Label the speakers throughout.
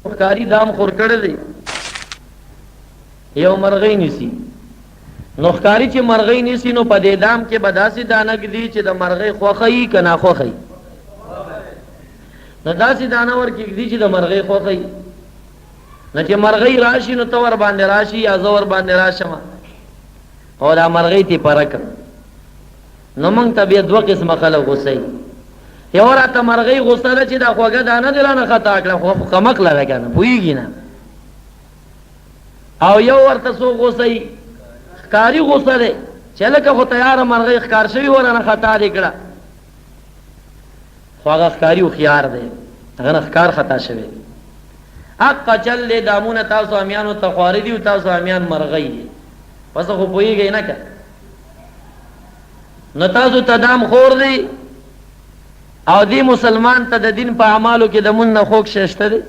Speaker 1: ښکاری دام خور کړی دی یو مرغۍ نیسي نو ښکاری چې مرغۍ نیسي نو په دې دام کې به داسې دانه ږدي چې د مرغۍ خوښه یي که ناخوښه یي نو داسې دانه ورکېږدي چې د مرغۍ خوښه یي نو چې مرغۍ راشي نو ته ور باندې راشي یا زه ور باندې راشم او دا مرغۍ تی پره کړ نو موږ ته بیا دوه قسمه خلک غوسه یو راته مرغۍ غوسه ده چې دا خوږه دانه دې رانه خطا کړه خو کمقله ده که نه پوهېږي نه او یو ورته څوک غوسه یي ښکاري غوسه دی چې لکه خو تیاره مرغۍ ښکار شوي ورنه خطا دې کړه خو هغه ښکاري هوښیار دی هغه نه ښکار خطا شوی حقه چل دی دامونه تاسو امیانو ته خواري دي او تاسو امیان مرغۍ دي پس خو پوهېږئ نه که نو تاسو ته دام خور دی او دی مسلمان ته د دین په اعمالو کې د مونږ نه خوږ شی شته دی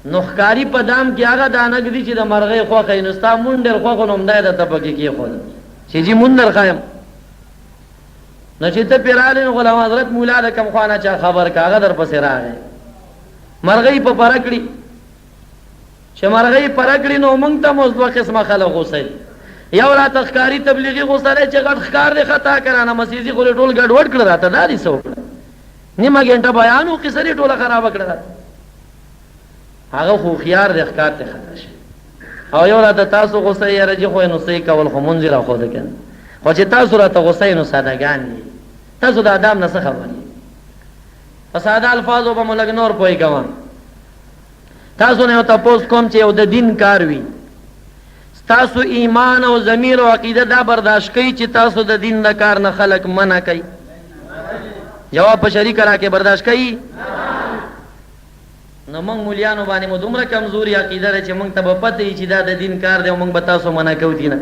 Speaker 1: نو ښکاري په دام کې هغه دانه ږدي چې د مرغۍ خوښه وي نو ستا مونږ ډېر خوښ و نو همدا یې درته پکې کېښود چې جي مونږ درښیم نو چې ته پرې راغلې نو غلام حضرت مولا د کم خوا نه چا خبر که هغه در پسې راغی مرغۍ په پره کړي چې مرغۍ پره کړي نو موږ ته هم اوس دوه قسمه خلک غوسه دي یو راته ښکاري تبلیغي غوسه دی چې غټ ښکار دی خطا کرانه مسیحي خو یې ټول ګډوډ کړه راته دا دې څه وکړه نیمه ګنټه بیان و قصه دې ټوله خرابه کړه راته هغه خو هوښیار دی ښکار ته خطا شي او یو راته تاسو غوسه یې یاره جي خو یې نسۍ کول خو مونځ یې راښوده که نه خو چې تاسو راته غوسه یې نو سادهګان دي تاسو د اداب نه څه خبر یې په ساده الفاظو به مو لږ نور پوه کوم تاسو نه یو تپوس کوم چې یو د دین کار وي ستاسو ایمان او ضمیر او عقیده دا برداشت کوي چې تاسو د دین د کار نه خلک منع کوي جواب په شریکه راکې برداشت کوي نو موږ مولیانو باندې مو دومره کمزوري عقیده ده چې موږ ته به پته وي چې دا د دین کار دی او موږ به تاسو منع کوو دي نه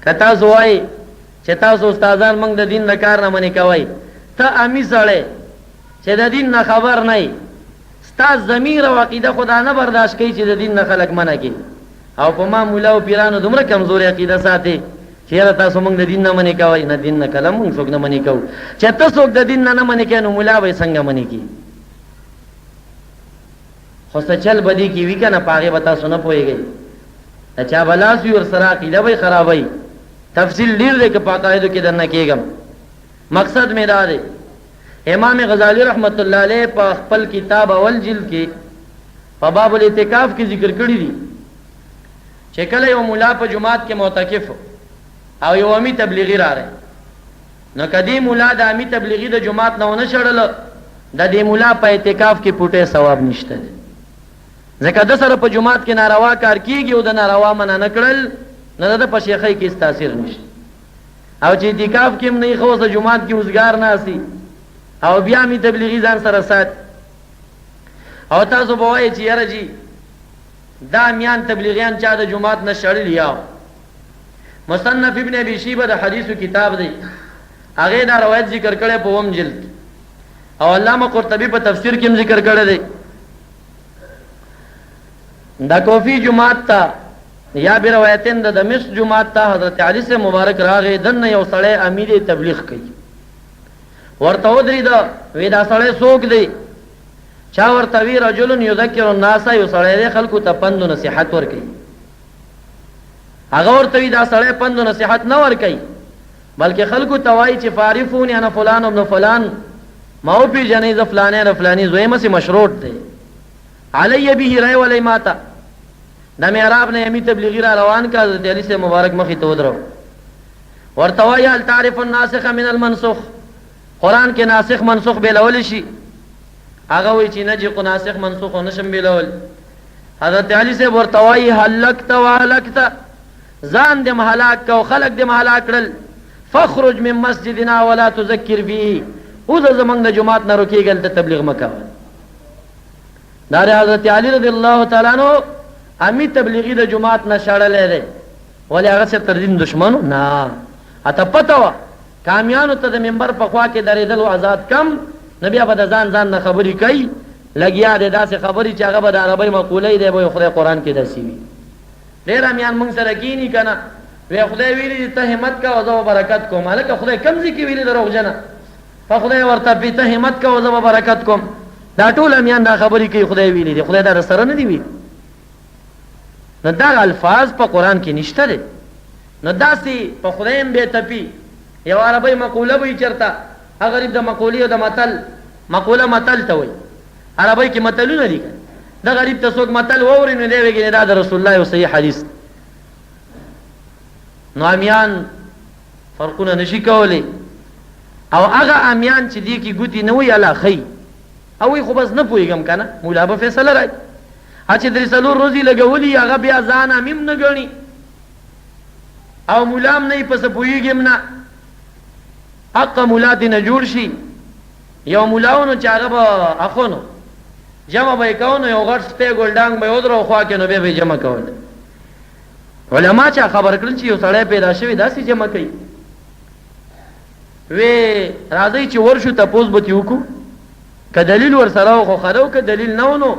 Speaker 1: که تاسو وایي چې تاسو استادان موږ د دین د کار نه منې کوئ ته امي سړی چې د دین نه خبر نه یې ستا ضمیر او عقیده خو دا نه برداشت کوي چې د دین نه خلک منع کوي او په ما مولا او پیرانو دومره کمزوري عقیده ساتي چې یاره تاسو موږ د دین نه منې کوئ نه دین نه کله موږ څوک نه منې کوو چې ته څوک د دین نه نه منې کوې نو مولا به یې څنګه منې کړي خو څه چل بدي کې وي که نه په هغې به تاسو نه پوهېږئ د چا به لاس وي ورسره عقیده به یې خرابوي تفصیل ډېر دی که په عقایدو کې درنه کېږم مقصد مې دا دی امام غزالی رحمت الله علیه په خپل کتاب اول جلد کې په باب الاعتکاف کې ذکر کړي دي چې کله یو مولا په جماعت کې معتکف او یو امي تبلیغي راغی نو که دې مولا د امي تبلیغي د جماعت نه ونه شړله د دې مولا په اعتکاف کې پوټی ثواب نشته دی ځکه د سره په جماعت کې ناروا کار کېږي او د ناروا منع نه کړل نو د ده په شیخۍ کې هېڅ تاثیر نشته او چې اعتکاف کې هم نه یې ښه اوس د جومات کې اوزګار ناستي او بیا مې تبلیغي ځان سره سات او تاسو به وایئ چې یاره جي دا میان تبلیغیان چا د جماعت نه شړلي یا مصنف ابن ابي شیبه د حدیثو کتاب دی هغې دا روایت ذکر کړی په اوم جلد او علامه قرطبي په تفسیر کې هم ذکر کړی دی دا کوفی جماعت ته یا به روایتین د دمشق جماعت ته حضرت علی سے مبارک راغی دنه یو سړی امیر تبلیغ کوي ورته ودرېده وی دا سړی څوک دی چا ورته وی رجل یذکر الناس یو سړی دی خلکو ته پند و نصیحت ورکوي هغه ورته وی دا سړی پند و نصیحت نه ورکوي بلکې خلکو ته وایي چې فارفوني انا فلان ابن فلان ما وپېژنئ زه فلانی د فلاني زوی یم هسې مشروط دی علی به رای ولی ماته د محراب نه یمي تبلیغي را روان که حضرت علي سے مبارک مخې ته ودرو ورته وایي هل تعرف الناسخ من المنسوخ قرآن کې ناسخ منسوخ بیلولی شي هغه وایي چې نه جي خو ناسخ منسوخ خو نشم بیلول حضرت علي صاحب ورته وایي هلکت وهلکت ځان دې هلاک که او خلک دې هلاک کړل فخرج من مسجدنا ولا تذکر فيه اوزه زمونږ د جماعت نه روکېږه هلته تبلیغ مه کوه دا د حضرت علي رضی الله تعالی عنہ امي تبلیغي د جماعت نه شړلی دی ولې هغه سره تر دین دشمن نه اته پته وه کامیانو ته د منبر په خوا کې درېدل آزاد کم نه بیا به د ځان ځان نه خبرې کوي لګیا دی داسې خبرې چې هغه به د عربۍ مقولې دی به خدای قرآن کې داسې وي ډېر امیان موږ سره کیني که نه وی خدای ویلي دي ته همت کوه زه به برکت کوم هلکه خدای کوم ځای کې ویلي دروغجنه په خدای ورته پې ته همت کوه زه به برکت کوم دا ټول امیان دا خبرې کوي خدای ویلي دي، خدای دا سره نه دی ویلي. نو دا الفاظ په قرآن کې نشته دی. نو داسې په خدای هم بې تپي. یو عربی مقوله وایي چېرته غریب د مقولې او د متل مقوله متل ته وایي. عربی کې متلونه دي. د غریب ته څوک متل واوري نو دی وایي دا د رسول الله یو صحیح حدیث. نو امیان فرقونه نشي کولی. او هغه امیان چې دی کې ګوتې نه وي الله ښیي او وایي خو بس نه پوهېږم که نه مولا به فیصله راکړي. چې درې څلور ورځې لګولي هغه بیا ځان امیم نه ګڼي او مولا هم نه یې پسې پوهېږي هم نه. حقه مولا دې نه جوړ شي. یو مولا و نو چې هغه به اخو نو جمع به یې کوو نو یو غټ سپی ګلډانګ به یې ودرو خوا کې نو بیا به یې جمع کول. علما چا خبر کړل چې یو سړی پیدا شوی داسې جمع کوي. وی راځئ چې ورشو تپوس به ترې وکړو که دلیل ورسره و خو ښه ده که دلیل نه و نو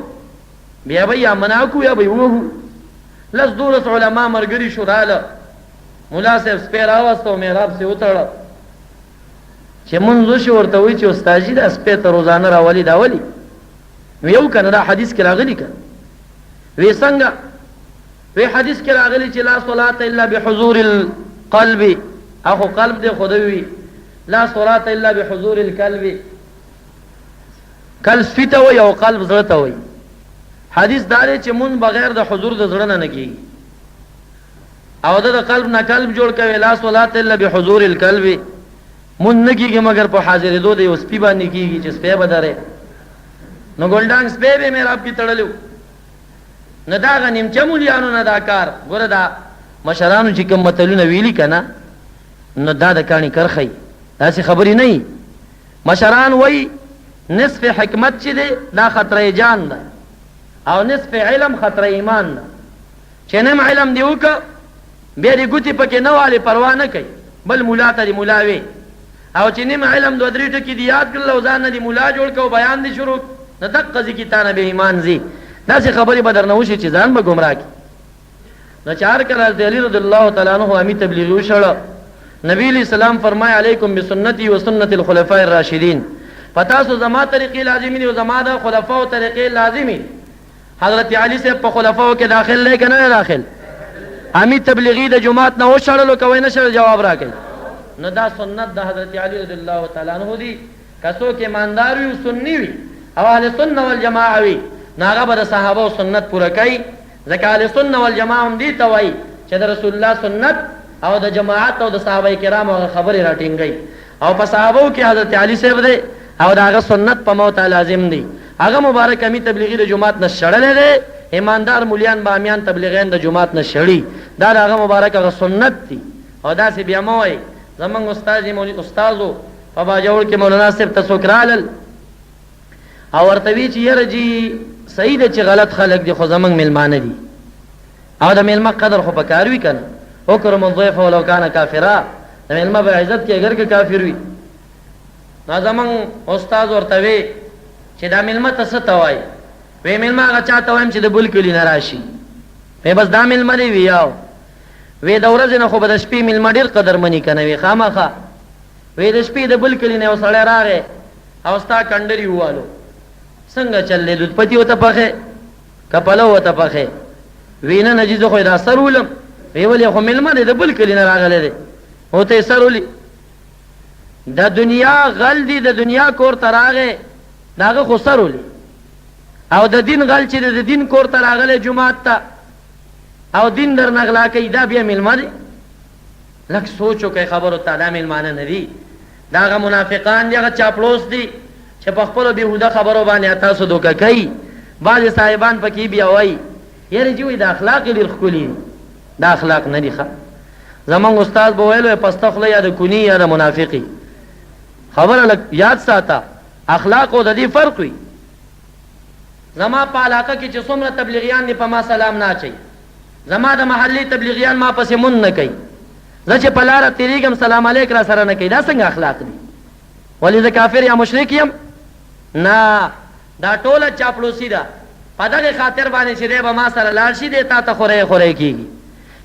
Speaker 1: بیا به یا منع کړو یا به یې ووهو. لس دولس علما ملګري شو راله. ملا صاحب سپی راوسته او محراب سې وتړه چې مونځ وشي ورته وایي چې استاجي دا سپی ته روزانه راولي دا ولي وی یو که نه دا حدیث کې راغلي که وی څنګه وی حدیث کې راغلي چې لا صلاة الا بحضور القلب اخو قلب دی خو وی لا صلاة الا بحضور القلب. قلب سپی ته وایي او قلب زړه ته وایي. حدیث دا دی چې مونځ بغیر د حضور د زړه نه نه کېږي او د قلب نه قلب جوړ کوي. لا صلاة الا بحضور القلب مونځ نه کېږي مګر په حاضرېدو د یو سپي باندې کېږي چې سپی به درې نو ګلډانګ سپی به محراب کې تړلی نه دا هغه نیمچه مولیانو نه دا کار. ګوره دا مشرانو چې کوم متلونه ویلي که نه نو دا د کاڼي کر ښیي داسې خبرې نه وي. مشران وایي نصف حکمت چې دی دا خطره جان ده او نصف علم خطره ایمان ده. چې نیم علم دی وکړه بیا دې ګوتې پکې نه والې پروا نه کوي بل مولا ته دې مولا وې او چې نیم علم دوه درې ټکي دې یاد کړل او ځان نه دې مولا جوړ کړه بیان دې شروع نو دقه ځي کې تا نه به ایمان ځي. داسې خبرې به در نه وشي چې ځان به ګمراه کړي. نو چې هر کله حضرت علي رضی الله تعالی عنه امي تبلیغي وشړه نبی علیہ السلام فرمای علیکم بسنتی و سنت الخلفاء الراشدین پتاسو زما طریقې لازمی دي او زما د خلفاء طریقې لازمی. حضرت علی صاحب په خلفاء کې داخل نه کنه داخل امي تبلیغي د جماعت نه وشړلو کوي نه شړل جواب راکړي. نو دا سنت د حضرت علی رضی الله تعالی عنہ دي. کسو کې ایماندار وي سنی وي او اهل سنت والجماعه وي ناغه به د صحابه سنت پوره کوي. ځکه اهل سنت والجماعه هم دي ته وایي چې د رسول الله سنت او د جماعت او د صحابه کرامو خبرې راټینګي او په صحابو کې حضرت علی صاحب دی او دا هغه سنت په موت لازم دی. هغه مبارک امي تبلیغي د جماعت نه شړلې دی. ایماندار مولیان بامیان تبلیغیان د جماعت نه شړي دا هغه مبارک هغه سنت دی. او داسې بیا مو وایي زمونږ استادو په باجوړ کې مولانا صاحب ته څوک رالل او ورته وی چې یاره جي صحیح ده چې غلط خلک دي خو زمونږ میلمانه دي او د میلمه قدر خو په کار وي که نه اکرم الضیف ولو کان کافرا د میلمه به عزت کې اگر که کافر وي. نو زمونږ استاد ورته وی چې دا میلمه ته څه ته وایي وی میلمه هغه چا ته وایم چې د بل کلي نه راشي وی بس دا میلمه دی وی یاو وی د ورځې نه خو به د شپې میلمه ډېر قدرمني که نه وي خامخا وی د شپې د بل کلي نه یو سړی راغی او ستا کنډري ووالو څنګه چللی دود پتی ورته پخې که پلو ورته پخې وی نه نجي زه خو یې دا سر ولم وی ولې خو میلمه دی د بل کلي نه راغلی دی ورته یې سر ولي د دنیا غل دی د دنیا کور ته راغی د هغه خو سر ولي او د دین غل چې د دین کور ته راغلی جومات ته او دین در نغلا کوي دا بیا میلمه دی. لږ سوچ وکړئ خبرو ته دا میلمانه نه دي دا هغه منافقان دي هغه چاپلوس دي چې په خپلو بېهوده خبرو باندې تاسو دوکه کوي. بعضې صاحبان پکې بیا وایي یاره جی وایي دا اخلاق یې ډېر ښکلي دي دا اخلاق نه دي ښه. زمونږ استاد به ویل پسته خوله یا د کوني یا د منافقي خبره لږ یاد ساته اخلاق او د دې فرق وي. زما په علاقه کې چې څومره تبلیغیان دي په ما سلام نه اچوي زما د محلي تبلیغیان ما پسې مون نه کوي زه چې په لاره تېرېږم سلام علیک را سره نه کوي دا څنګه اخلاق دي ولې زه کافر یا مشرک یم نه دا ټوله چاپلوسي ده په دغې خاطر باندې چې دی به ما سره لاړ شي دی تا ته خوری خوری کېږي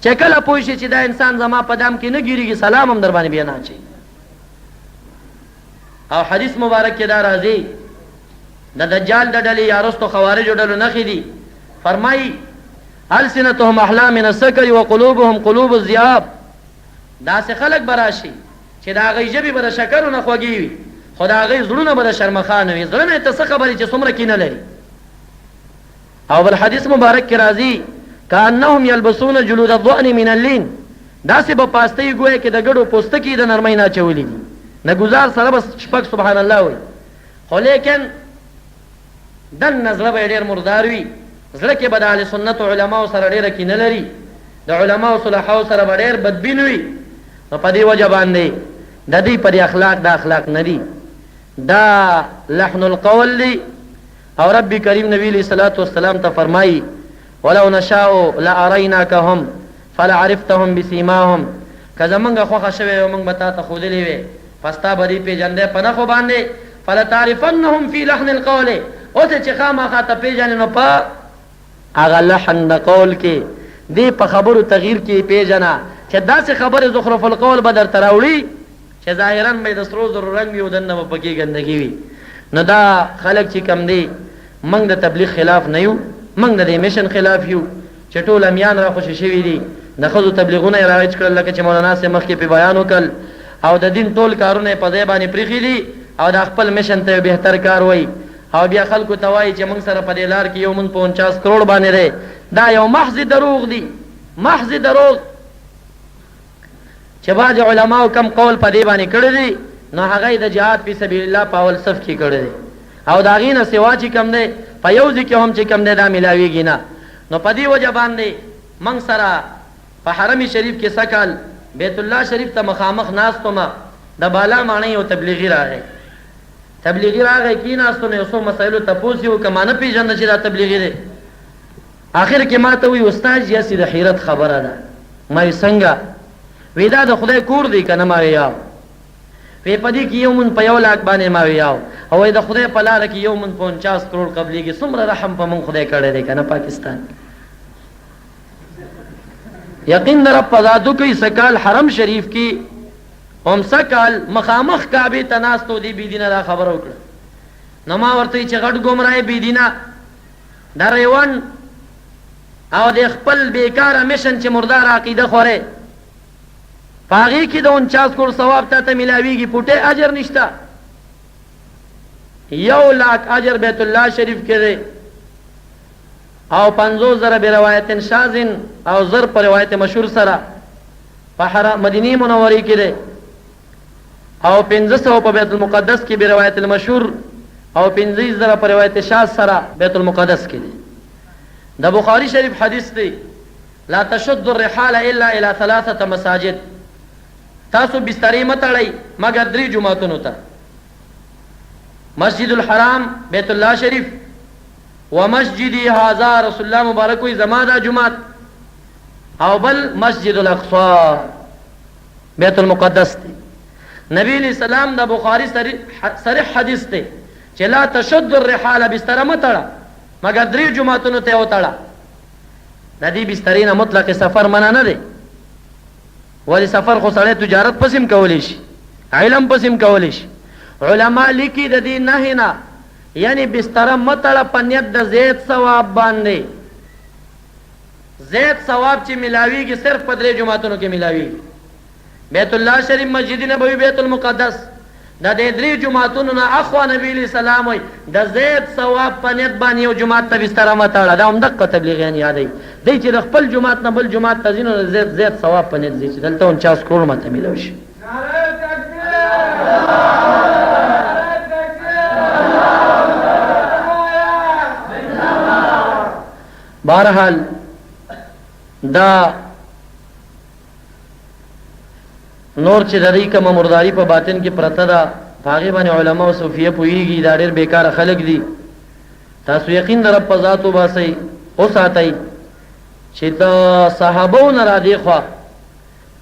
Speaker 1: چې کله پوه شي چې دا انسان زما په دام کې نه ګیرېږي سلام هم در باندې بیا نه اچوي. او حدیث مبارک کې دا راځي د دجال د ډلې یا رستو خوارجو ډلو نښې دي. فرمایي السنتهم احلا من السکر وقلوبهم قلوب الذئاب. داسې خلک به راشي چې د هغوی ژبې به د شکرو نه خوږې وي خو د هغوی زړونه به د شرمخانه وي. زړه نه یې ته څه خبرې چې څومره کینه لري. او بل حدیث مبارک کې راځي کأنهم یلبسون جلود الضأن من اللین. داسې به پاستۍ ګویا کې د ګډو پوستکي د نرمۍ نه اچولي دي. نه ګزار سره به شپږ سبحان الله وي خو لیکن دننه زړه به یې ډېر مردار وي. زړه کې به د اهل سنت علماو سره ډېره کینه لري. د علماو صلحاو سره به ډېر بدبین وي. نو په دې وجه باندې د دې پر اخلاق دا اخلاق نه دي، دا لحن القول دی. او رب کریم نبی علیہ الصلوۃ والسلام ته فرمایي ولو نشاء لاریناکهم فلعرفتهم بسیماهم. که زمونږ خوښه شوې او موږ به تا ته ښودلې وې پس تا به دې پېژندې په نښو باندې. فلتعرفنهم فی لحن القول. اوس چې خامخا ته پېژنې نو په هغه لحن د قول کې دې په خبرو تغییر کې پېژنه چې داسې خبرې زخرف القول به درته راوړي چې ظاهرا به د سرو زرو رنګ وي او دننه به پکې ګندګي وي. نو دا خلک چې کم دی موږ د تبلیغ خلاف نه یو، موږ د دې میشن خلاف یو چې ټول امیان را خوشي شوي دي. د ښځو تبلیغونه یې رایج کړل لکه چې مولانا صاحب مخکې پې بیان وکړل او د دین ټول کارونه یې په ځای باندې پرېښي دي او د خپل میشن ته بهتر کار وایي او بیا خلکو ته وایي چې موږ سره په دې لار کې یو مونږ په 49 کروڑ باندې دی. دا یو محض دروغ دی، محض دروغ. چې بعض علماو کم قول په دې باندې کړی دی نو هغه د جهاد فی سبیل الله په اول صف کې کړی دی او د هغې نه سوا چې کم دی په یو ځای کې هم چې کم دی دا میلاویږي نه. نو په دې وجه باندې موږ سره په حرم شریف کې سکل بیت الله شریف ته مخامخ ناستومه د بالا ماڼۍ یو تبلیغي راغی. تبلیغي راغی کېناستو نو یو څو مسایلو تپوس یې وکړه ما نه پېژنده چې دا تبلیغي دی. آخر کې ما ته وایي استاد یاسې د حیرت خبره ده. ما وی څنګه؟ وی دا د خدای کور دی که نه؟ ما وی یاو. وی په دې کې یو مونږ په 1 لاک باندې ما وی یاو. او وی د خدای په لاره کې یو مونږ په 49 کروڑ قبلیږي. څومره رحم په مونږ خدای کړی دی که نه پاکستان. یقین در رب پزادو کوي سکال حرم شریف کې هم سکال مخامخ کعبې ته ناستو دی بېدینه دا خبره وکړه. نو ما ورته چې غټ ګمراه بېدینه دا ریوان او د خپل بیکاره میشن چې مردار عقیده خورې په هغې کې د 49 کروڑ ثواب تا ته میلاویږي پوټې اجر نشته. 1 لاک اجر بیت الله شریف کې دی او 50,000 بروایت شاذن او زر پر روایت مشهور سره په حرم مدینه منورې کې دی او 500 په بیت المقدس کې بروایت المشهور او 50,000 پر روایت شاذ سره بیت المقدس کې دی. د بخاری شریف حدیث دی لا تشد الرحال الا الى 3 مساجد. تاسو بسترې متړئ مگر 3 جماعتونو ته، مسجد الحرام بیت الله شریف ومسجدی هذا رسول الله مبارک وی زما دا جماعت او بل مسجد الاقصى بیت المقدس دی. نبی علیہ السلام دا بخاری صریح حدیث دی چې لا تشد الرحال بستر متړه مگر 3 جماعتونو ته وتړه. د دې بسترې نه مطلق سفر منع نه دی. ولی سفر خو سړی تجارت پسیم کولی شي، علم پسیم کولی شي. علما لیکي د دې نهي نه یعنی بستر متړه په نیت د زید ثواب باندې. زید ثواب چې ملاویږي صرف په 3 جماعتونو کې ملاویږي. بیت الله شریف، مسجد نبوي، بیت المقدس د دې 3 جماعتونو نه اخوا نبی علیہ السلام وایي د زید ثواب په نیت باندې یو جماعت ته بستر متړه. دا هم دقه تبلیغیان یادوي دی چې د خپل جماعت نه بل جماعت ته ځي نو زید ثواب په نیت ځي چې دلته 49 کروڑ ماته میلاوي شي. بہرحال دا نور چې د دې کومه مرداري په باطن کې پرته ده په هغې باندې علما او صوفیه پوهېږي دا ډېر بیکاره خلک دي. تاسو یقین د رب په ذات وباسئ وساتئ چې د صحابو نه را دې خوا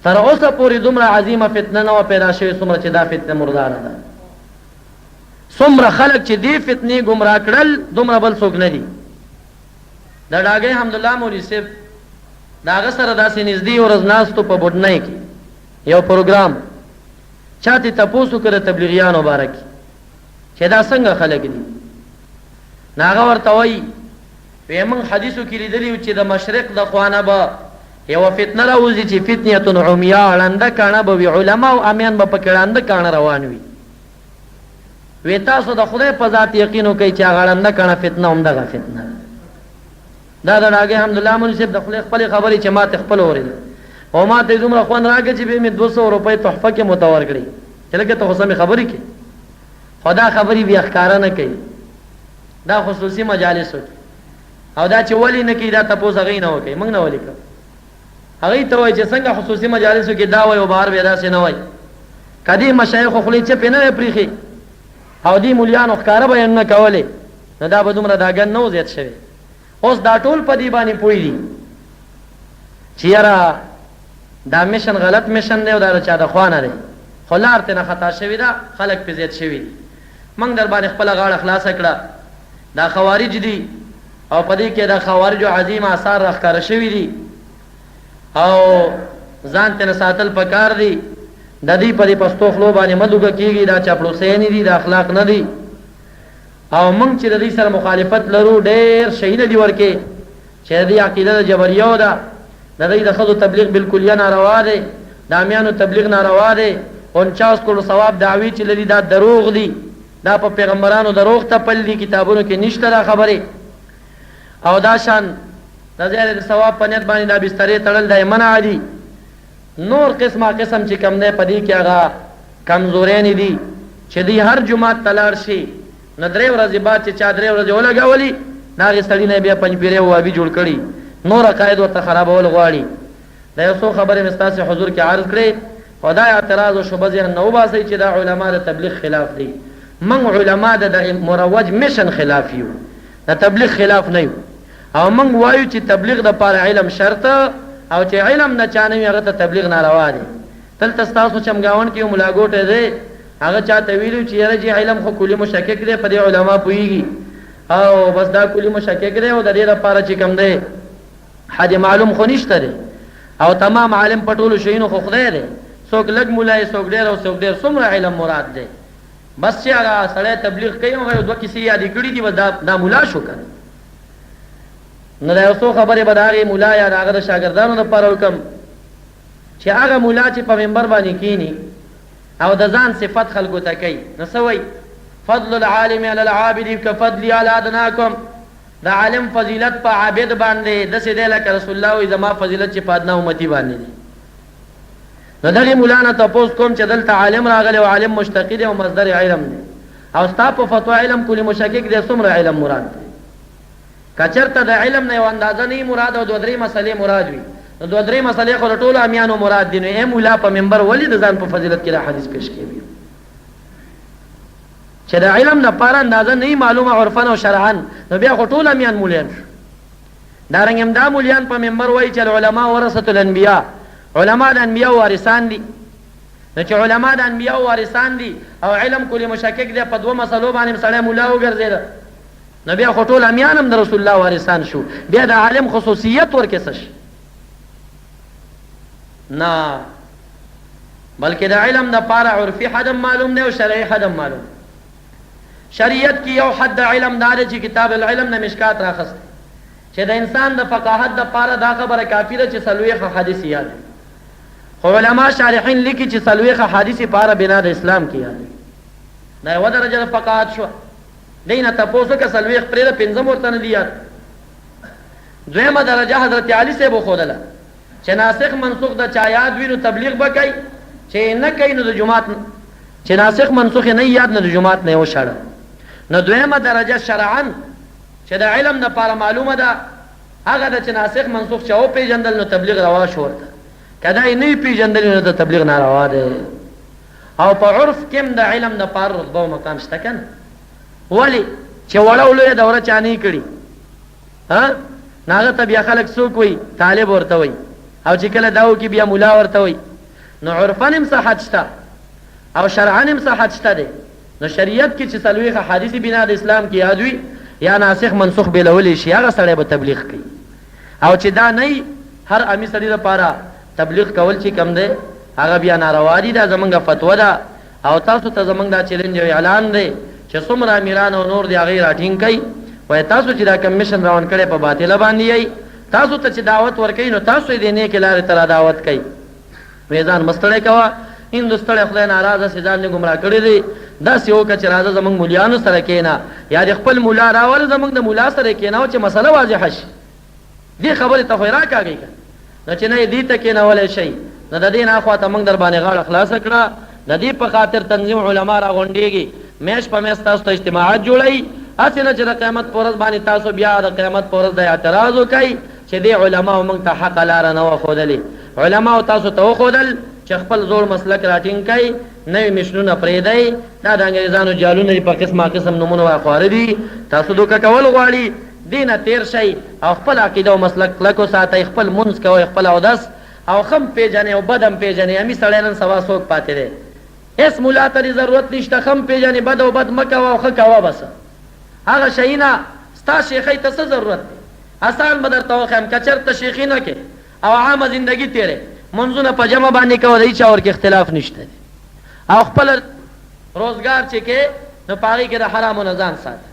Speaker 1: تر اوسه پورې دومره عظیمه فتنه نه وه پیدا شوې څومره چې دا فتنه مرداره ده. څومره خلک چې دې فتنې ګمراه کړل دومره بل څوک نه دي. د ډاګۍ حمدالله مولوي صاحب د هغه سره داسې نږدې ورځ ناستو په بوډنۍ کې یو پروګرام چا ته تپوس وکړه تبلیغیانو باره کې چې دا څنګه خلک دي. ناغه ورته وای موږ حدیثو کې لیدلی چې د مشرق د خوانه به یو فتنه راوځي چې فتنه عمیا ړنده کاڼه به وي علما او امیان به پکې ړنده کاڼه روان وي وی تاسو د خدای په ذات یقین وکئ چې هغه ړنده کاڼه فتنه همدغه فتنه دا د ډاګې حمدالله مولوي صاحب د خپلې خبرې چې ما ته خپل اورېدل او ما ته دومره خوند راکړه چې بیا مې 200 روپۍ تحفه کې مته ورکړې چې لکه ته خو سمې خبرې کوې خو دا خبرې بیا ښکاره نه کوي دا خصوصي مجالسو او دا چې ولې نه کوي دا تپوس هغوی نه وکوي موږ نه ولې کوو هغوی ته وایي چې څنګه خصوصي مجالسو کې دا وایي او بهر بیا داسې نه وایي که دې مشایخو خولې چپې نه وی پرېښې او دې مولیانو ښکاره بیانونه کولې نو دا به دومره داګن نه و زیات شوی اوس دا ټول په دې باندې پوه دي چې یاره دا میشن غلط میشن دی او دا د چا د خوا نه دی خو لار ترې نه خطا شوې ده خلک پې زیات شوي دي موږ در باندې خپله غاړه خلاصه کړه دا خوارج دي او په دې کې د خوارجو عظیم آثار راښکاره شوي دي او ځان ترې نه ساتل پکار دي د دې په دې پښتو خلو باندې مه لوږه کېږي دا چاپلوسۍ دي دا اخلاق نه دي او موږ چې د دې سره مخالفت لرو ډېر شهیده دي ورکې چې د دې عقیده د جبریو ده د دې د ښځو تبلیغ بالکلیه ناروا دی د امیانو تبلیغ ناروا دی 49 کروڑ ثواب دعوی چې لري دا دروغ دي دا په پیغمبرانو دروغ تپل دي کتابونو کې نشته دا خبرې او دا شان د زیاده ثواب په نیت باندې دا بسترې تړل دی منع دي نور قسمه قسم چې کم دی په دې کې هغه کمزورۍ دي چې دی هر جمعات ته لاړ شي نو 3 ورځې بعد چې چا 3 ورځې ولګولي د هغې سړي نه بیا پنجپیرې وابي جوړ کړي نور عقاید ورته خرابول غواړي دا یو څو خبرې مې ستاسې حضور کې عرض کړې خو دا اعتراض او شبه ذهن نه وباسئ چې دا علما د تبلیغ خلاف دي موږ علما د مروج میشن خلاف یو د تبلیغ خلاف نه یو او موږ وایو چې تبلیغ دپاره علم شرط او چې علم نه چا نه وي هغه ته تبلیغ ناروا دی دلته ستاسو چمګاون کې یو ملاګوټی دی هغه چاته ویلو چې یاره چې علم خو کلي مشکک دی په دې علما پوهېږي او بس دا کلي مشکک دی او د دې لپاره چې کوم دی حد معلوم خو نشته دی او تمام عالم په ټولو شیونو خو خدای دی څوک لږ ملا یې څوک ډېر او څوک ډېر څومره علم مراد دی بس چې هغه سړی تبلیغ کوي هغه 2 کیسې یادې کړي دي بس دا ملا شو که نو دا یو څو خبرې به د هغې ملا یا د هغه د شاګردانو دپاره وکړم چې هغه ملا چې په منبر باندې کینی او د ځان صفت خلکو ته کوي نو څه وایي فضل العالم علی العابد کفضلی علی ادناکم د عالم فضیلت په عابد باندې داسې دی لکه رسول الله وایي زما فضیلت چې په ادنا امتي باندې دی نو دغې ملا نه تپوس کوم چې دلته عالم راغلی او عالم مشتقي دی او مصدر علم دی او ستا په فتوا علم کلي مشکک دی څومره علم مراد دی که چېرته د علم نه یو اندازه نه مراد او 2-3 مسلې مراد وي نو 2-3 مسلې خو د ټولو امیانو مراد دي نو ای مولا په منبر ولې د ځان په فضیلت کې دا حدیث پیش کوي چې د علم دپاره اندازه نه معلومه عرفن او شرعن نو بیا خو ټول امیان مولیان شو دارنګ هم دا مولیان په منبر وایي چې العلماء ورثة الانبیاء علما د انبیاء وارثان دي نو چې علما د انبیاء وارثان دي او علم کلي مشکک دی په 2 مسلو باندې سړی مولا وګرځېده نو بیا خو ټول امیان هم د رسول الله وارثان شو بیا د عالم خصوصیت ورکې څه شي نه بلکې د علم دپاره عرفي حدم معلوم دی او شرعي حدم معلوم شریعت کې یو حد د علم دا دی چې کتاب العلم نه مشکات راخستی چې د انسان د فقاهت دپاره دا خبره کافي ده چې 40 حدیث یاد خو علما شارحین لیکي چې 40 حدیث په بنا د اسلام کې یاد دا یوه درجه د فقاهت شوه دی نه تپوس وکړه 40 پرېږده 5 ورته نه دي یاد دویمه درجه حضرت علي صاحب وښودله چې ناسخ منسوخ د چا یاد وي نو تبلیغ به کوي چې نه کوي نو د جماعت چې ناسخ منسوخ نه یاد نو د جماعت نه یې وشړه نو دویمه درجه شرعا چې د علم دپاره معلومه ده هغه ده چې ناسخ منسوخ چا وپېژندل نو تبلیغ روا شو ورته که دا یې نه وي پېژندلي نو د تبلیغ ناروا دی او په عرف کې هم د علم دپاره رتبه او مقام شته که نه ولې چې وړه لویه دوره چا نه کړي نو هغه ته بیا خلک څوک وایي طالب ورته وایي او چې کله دا وکړي بیا ملا ورته وایي نو عرفن هم صحت شته او شرعن هم صحت شته دی نو شریعت کې چې 40 حدیث بنا د اسلام کې یاد وي یا ناسخ منسوخ بېلولی شي هغه سړی به تبلیغ کوي او چې دا نه هر امي سړي دپاره تبلیغ کول چې کم دی هغه بیا ناروا دي دا زمونږ فتوه ده او تاسو ته زمونږ دا چیلنج او اعلان دی چې څومره امیران او نور دی هغې راټینګ کوي وای تاسو چې دا کمیشن راون کړي په باطل باندې یي تاسو ته چې دعوت ورکړي نو تاسو یې دینه کې لارې تر دعوت کوي میدان مستړی کوا هندوستړی خدای ناراضه سي ځان ګمراه کړی دی دا سیو کچ راځه زمنګ مولیانو سره کېنا یا د خپل مولا راول زمنګ د مولا سره کېنا او چې مسله واضحه شي دې خبره ته خیرا کاږي نو چې نه دې ته کېنا ولې شي نو د دې نه خوا ته موږ در باندې غاړه خلاص کړه د دې په خاطر تنظیم علما را غونډيږي مېش په مېش تاسو ته اجتماعات جوړي اته چې د قیامت پر ورځ باندې تاسو بیا د قیامت پر ورځ د اعتراض وکړي چې دې علما موږ ته حق لار نه وخودلې علما تاسو ته وخودل چې خپل زوړ مسلک راټینګ کړي نوې مشنونه پرېږدئ دا د انګریزانو جالونه په قسمه قسم نمونه واخواره دي تاسو دوکه کول غواړي دینه تیر شئ او خپل عقیده او مسلک کلک وساتئ خپل منځ کوئ خپل اودس او خم پیژنې او بدم پیژنې همي سړی نن سبا څوک پاتې دی هېڅ ملا ته ضرورت نشته خم پیژنې بد او بد مه کوه او ښه کوه بس هغه شیونه ستا شیخۍ ته څه ضرورت دی آسان به درته وښیم که چېرته شیخي نه کې او عامه زندګي تېرې منځونه په جمع باندې کوه د هېچا ورکې اختلاف نشته دی او خپل روزګار چې کې نو په هغې کې د حرامو نه ځان ساته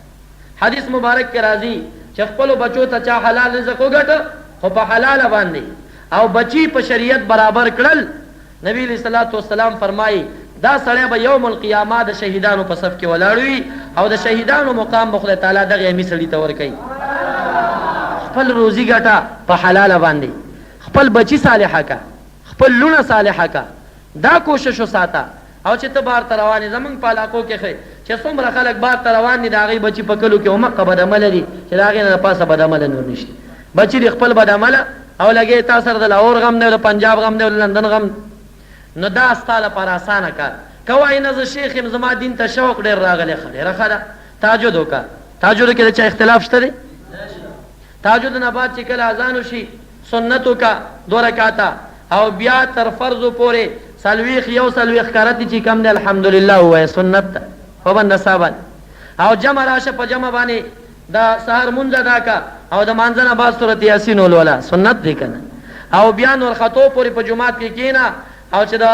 Speaker 1: حدیث مبارک کې راځي چې خپلو بچو ته چا حلال رزق وګټه خو په حلاله باندې او بچی په شریعت برابر کړل نبی علیہ الصلوۃ والسلام فرمایي دا سړی به یوم القیامه د شهیدانو په صف کې ولاړ وي او د شهیدانو مقام به خدای تعالی دغه یمي سړي ته ورکوي خپل روزي ګټه په حلاله باندې خپل بچی صالحه کا خپل لونه صالحه کا دا کوشش وساته او چې ته بار ته روانې زمونږ په علاقو کې چې څومره خلک بار ته روان دي د هغې بچي په کلو کې همقه بدعمله دي چې د هغې نه د پاسه بدعمله نور نشته بچي دي خپل بدعمله او لګې تا سره د لاهور غم دی د پنجاب غم دی د لندن غم نو دا ستا لپاره اسانه کار که وایي نه زه شیخ یم زما دین ته شوق ډېر راغلی ښه ډېره ښه ده تهجد وکړه تهجدو کې د چا اختلاف شته دی تهجد نه بعد چې کله اذان وشي سنت وکړه 2 رکعاته او بیا تر فرضو پورې سلویخ یو سلویخ کارتی چې کم دی الحمدلله ووایه سنت ده په بنده سا باندې او جمع راشه په جمع باندې د سهار مونځ ادا کا او د مانځه نه بعد سورت یاسین ولوله سنت دی که نه او بیا نور خطو پورې په جماعت کې کېنه او چې د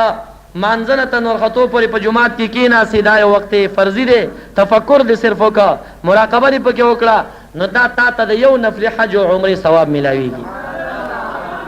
Speaker 1: مانځه نه ته نور خطو پورې په جماعت کې کېناستې دا یو وخت فرضي دی تفکر دې صرف وکړه مراقبه دې پکې وکړه نو دا تا ته د یو نفل حج او عمرې ثواب میلاویږي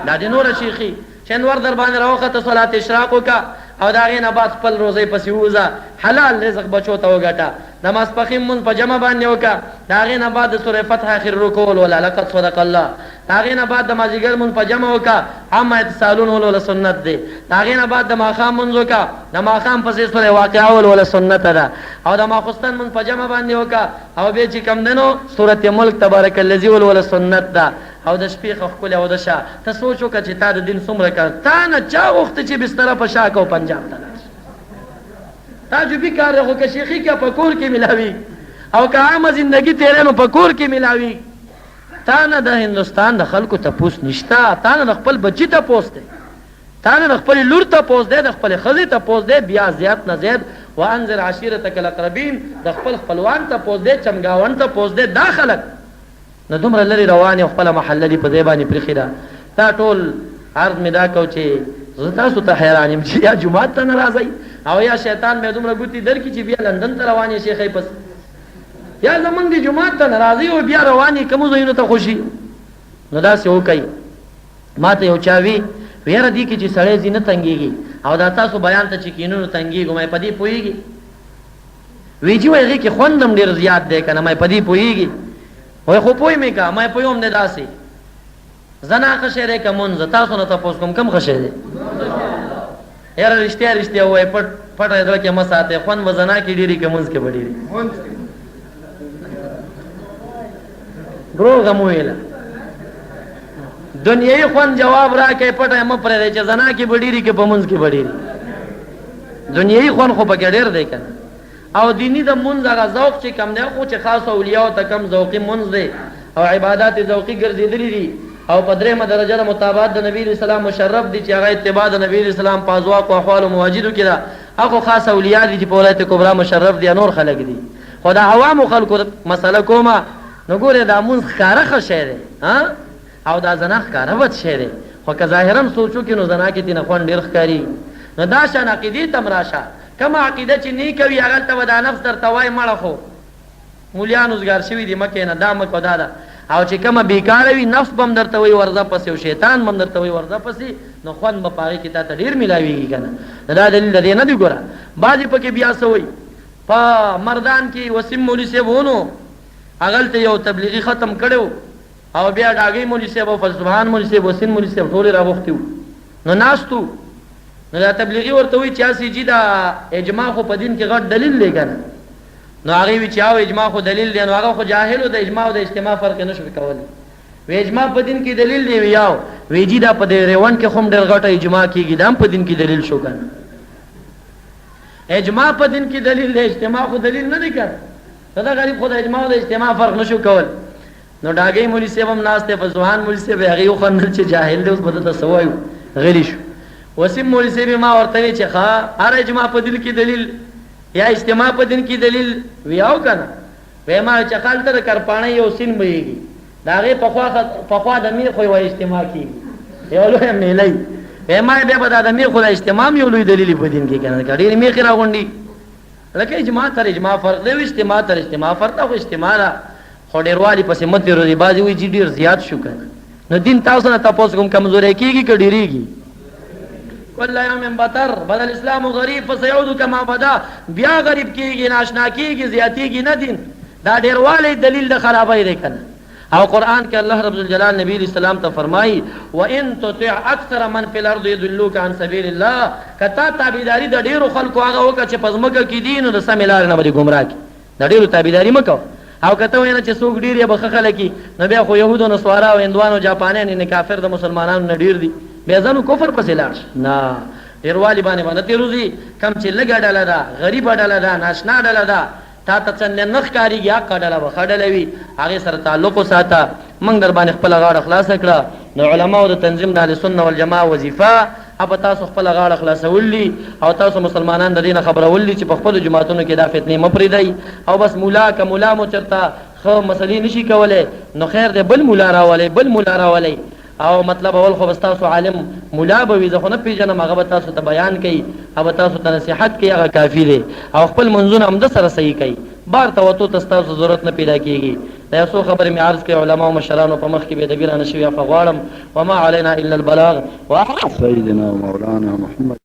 Speaker 1: دا د نوره شیخي چې انور در باندې راوخته صلات اشراق وکړه او د هغې نه بعد خپل روزۍ پسې ووځه حلال رزق بچو ته وګټه د ماسپښین مونځ په جمع باندې وکړه د هغې نه بعد د سورې فتح اخر رکو ولوله لقد صدق الله د هغې نه بعد د مازدیګر مونځ په جمع وکړه عامه اتصالون ولوله سنت دی د هغې نه بعد د ماښام مونځ وکړه د ماښام پسې سورې واقعه ولوله سنت ده او د ماخوستن مونځ په جمع باندې وکړه او بیا چې کم دی نو سورت ملک تبارک الذي ولوله سنت ده او د شپې ښکلې اودشه ته سوچ وکړه چې تا د دین څومره کار تا نه چا غوښته چې بستره په شا کو پنجاب ته لاړ تعجبي کار دی خو که شیخي که په کور کې ملاوي او که عامه زندګي تېری نو په کور کې ملاوي تا نه د هندوستان د خلکو تپوس نشته تا نه د خپل بچي تپوس دی تا نه د خپلې لور تپوس دی د خپلې ښځې تپوس دی بیا زیات نه زیات وانذر عشیرتک الاقربین د خپل خپلوان تپوس دی چمګاون تپوس دی دا خلک نو دومره لرې روانې او خپله محله دي په ځای باندې پرېښې ده دا ټول عرض مې دا کو چې زه تاسو ته حیران یم چې یا جومات ته نه راځئ او یا شیطان مې دومره ګوتې درکړي چې بیا لندن ته روان یې شیخۍ پس یا زمونږ د جومات ته نه راځئ او بیا روان یې کومو ځایونو ته خوشي نو داسې وکئ ما ته یو چا وي یاره دې کې چې سړی ځي نه تنګېږي او دا تاسو بیان ته چې کینو نو تنګېږو مې په دې پوهېږي وی چې وایي هغې کې خوند هم ډېر زیات دی که نه مې په دې پوهېږي وای خو پوی مې کا مې پویم نه داسې زنا ښه شی دی که مونځ تاسو نه تپوس کوم کوم ښه شی دی یاره رښتیا رښتیا ووایه پټه زړه کې مه ساتئ خوند به زنا کې ډېري که مونځ کې به ډېري دروغ هم وویله دنیایي خوند جواب راکئ پټه یې مه پرېږدئ چې زنا کې به ډېري که په مونځ کې به ډېري دنیایي خوند خو پکې ډېر دی که نه او دینی د منځ هغه ذوق چې کم دی خو چې خاص اولیاء ته کم ذوقي منځ دی او عبادات ذوقي ګرځېدلي دي او په درېیمه درجه د مطابقت د نبي اسلام مشرف دي چې هغه اتباع د نبي اسلام په ازواق او احوال او مواجدو کې ده هغه خاص اولیاء دي چې په ولایت کبرا مشرف دي نور خلک دي خو د عوامو خلکو مسله کومه نو ګوره دا منځ ښکاره ښه شی دی او دا زنا ښکاره بد شی دی خو که ظاهرا سوچو کې نو زنا کې تېنه خوند ډېر ښکاري نو دا شان عقیدې ته م راشه کومه عقیده چې نه کوي هغلته به دا نفس درته وایي مړه خو مولیان وزګار شوي دي مکه نه دا مکه دا او چې کومه بیکاره وي نفس بم درته وي ورځه پسې او شیطان بم درته وي ورځه پسې نو خوند به پاره کې تا ته ډیر ملاويږي کنه دا دلیل دی نه دی ګوره بعضې پکې بیا سوي په مردان کې وسیم مولوي صاحب ونو هغلته یو تبلیغي ختم کړو او بیا ډاګي مولوي صاحب او فضلحان مولوي صاحب وسیم مولوي صاحب ټول راغوښتي نو ناستو نو دا تبلیغي ورته وي چې اسی جی دا اجماع خو په دین کې غټ دلیل دی کنه نو هغه وی چې او اجماع خو دلیل دی نو هغه خو جاهل د اجماع او د اجتماع فرق نشو کولی وی اجماع په دین کې دلیل دی ویاو وی جی دا په ریوان کې هم ډېر غټه اجماع کیږي دا په دین کې دلیل شو کنه اجماع په دین کې دلیل دی اجتماع خو دلیل نه دی کنه دا غریب خو د اجماع او د اجتماع فرق نشو کول نو ډاګي مولوي صاحب هم ناشته په ځوان مولوي صاحب هغه خو نه چې جاهل دی اوس بده تسوي غلی شو وسیم مولوي صاحب ما ورته چې ښا هر اجماع په دین کې دلیل یا اجتماع په دین کې دلیل ویاو کنه وې ما چې خپل تر کرپانه یو سین بهيږي داغه په خوا د میر خو یو اجتماع کیږي یو لوی میلای وې ما به په د میر خو د اجتماع یو لوی دلیل په دین کې کنه ډېر میر خرا غونډي لکه اجماع تر اجماع فرق دی اجتماع تر اجتماع فرق او اجتماع خو ډېروالي پسې مت ورو بازي وي چې ډېر زیات شو کنه نو دین تاسو نه تاسو کوم کمزوري کیږي کډيريږي كل يوم بطر بدل الاسلام غریب فسيعود كما بدا بیا غریب کیږي ناشنا کیږي زیاتیږي نه دین دا ډیرواله دلیل د خرابای دی کنه او قران کې الله رب الجلال نبی اسلام ته فرمایي وان تطع اكثر من في الارض يضلوك عن سبيل الله کتا تابعداري د ډیرو خلکو هغه وکړه چې پزمکه کې دین او د سمیلار نه بری گمراه کی د ډیرو تابعداري مکو او کته وینه چې څوک ډیر یا بخخه لکی نو بیا خو يهودو نو سوارا او هندوانو جاپانیان نه کافر د مسلمانانو نه ډیر دي بیا ځانو کفر پسې لاړ نه ډیروالی باندې تیروزی کم چې لګا ډاله دا غریب ډاله دا ناشنا ډاله دا تا ته څنګه نخ کاریږي یا کډاله وخډلوي هغه سره تعلق وساته موږ در باندې خپل غاړه خلاص کړه نو علماء د تنظیم د اهل سنت والجماعه وظیفه اب تاسو خپل غاړه خلاصولي او تاسو مسلمانان د دین خبرولي چې په خپل جماعتونو کې دا فتنې مپریدي او بس مولا ک مولا مو چرتا خو مسلې نشي کوله نو خیر دې بل مولا راولي او مطلب اول خو تاسو عالم مولا به وي ځکه نه پیژنم هغه تاسو ته بیان کوي او تاسو ته نصيحت کوي هغه کافی دی او خپل منځونه هم د سره صحیح کوي بار ته وته تاسو ضرورت نه پیدا کیږي دا څو خبرې می عرض کوي علما او مشرانو په مخ کې به دبیره نشوي فغوالم وما علينا الا البلاغ
Speaker 2: سيدنا مولانا محمد